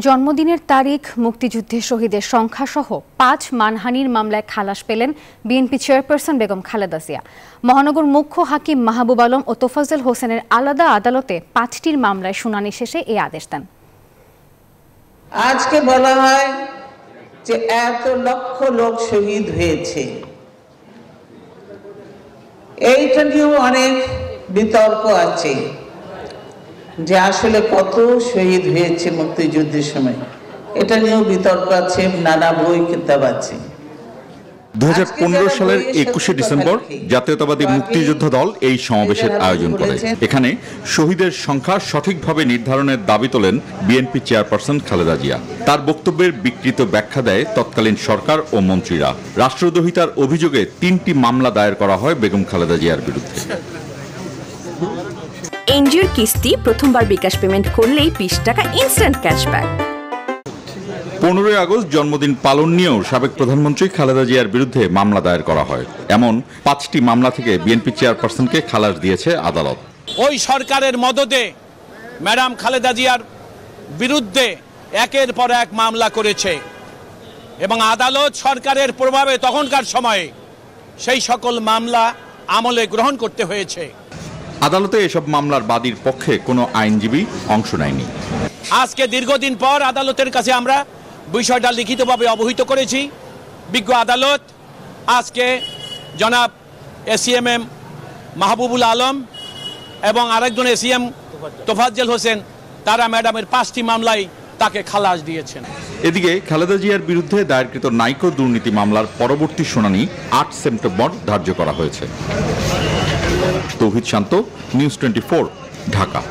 জন্মদিনের তারিখ, মুক্তিযুদ্ধে শহীদের সংখ্যা সহ ৫ মানহানির মামলায় খালাস পেলেন বিএনপি চেয়ারপারসন বেগম খালেদা জিয়া। মহানগর মুখ্য হাকিম মাহবুব আলম ও তোফাজ্জল হোসেনের আলাদা আদালতে ৫টির মামলায় শুনানি শেষে এই আদেশ দেন। আজকে বলা হয় যে এত লক্ষ লোক শহীদ হয়েছে, এইটা নিয়েও অনেক বিতর্ক আছে যে আসলে কত শহীদ হয়েছে মুক্তিযুদ্ধের সময়, এটা নিয়েও বিতর্ক আছে, নানা বই কিতাব আছে। 2015 সালের 21শে ডিসেম্বর জাতীয়তাবাদী মুক্তিযোদ্ধা দল এই সমাবেশের আয়োজন করে। এখানে শহীদের সংখ্যা সঠিকভাবে নির্ধারণের দাবি তোলেন বিএনপি চেয়ারপারসন খালেদা জিয়া। তার বক্তব্যের বিকৃত ব্যাখ্যা দেয় তৎকালীন সরকার ও মন্ত্রীরা। রাষ্ট্রদ্রোহিতার অভিযোগে 3টি মামলা দায়ের করা হয় বেগম খালেদা জিয়ার বিরুদ্ধে। এনজিওর কিস্তি প্রথমবার বিকাশ পেমেন্ট করলেই 20 টাকা ইনস্ট্যান্ট ক্যাশব্যাক। 15 আগস্ট জন্মদিন পালন নিয়েও সাবেক প্রধানমন্ত্রী খালেদা জিয়ার বিরুদ্ধে মামলা দায়ের করা হয়। এমন 5টি মামলা থেকে বিএনপি চেয়ারপারসনকে খালাস দিয়েছে আদালত। ওই সরকারের মদদে ম্যাডাম খালেদা জিয়ার বিরুদ্ধে একের পর এক মামলা করেছে এবং আদালত সরকারের প্রভাবে তখনকার সময়ে সেই সকল মামলা আমলে গ্রহণ করতে হয়েছে। আদালতে এসব মামলার বাদীর পক্ষে কোনো আইনজীবী অংশ নেয়নি। আজকে দীর্ঘদিন পর আদালতের কাছে আমরা বিষয়টা লিখিতভাবে অবহিত করেছি। বিজ্ঞ আদালত আজকে জনাব এসিএমএম মাহবুবুল আলম এবং আরেকজন এসিএম তোফাজ্জল হোসেন, তারা ম্যাডামের 5টি মামলায় তাকে খালাস দিয়েছেন। এদিকে খালেদা জিয়ার বিরুদ্ধে দায়েরকৃত নাইকো দুর্নীতি মামলার পরবর্তী শুনানি 8 সেপ্টেম্বর ধার্য করা হয়েছে। তৌহিদ শান্ত, নিউজ 24, ঢাকা।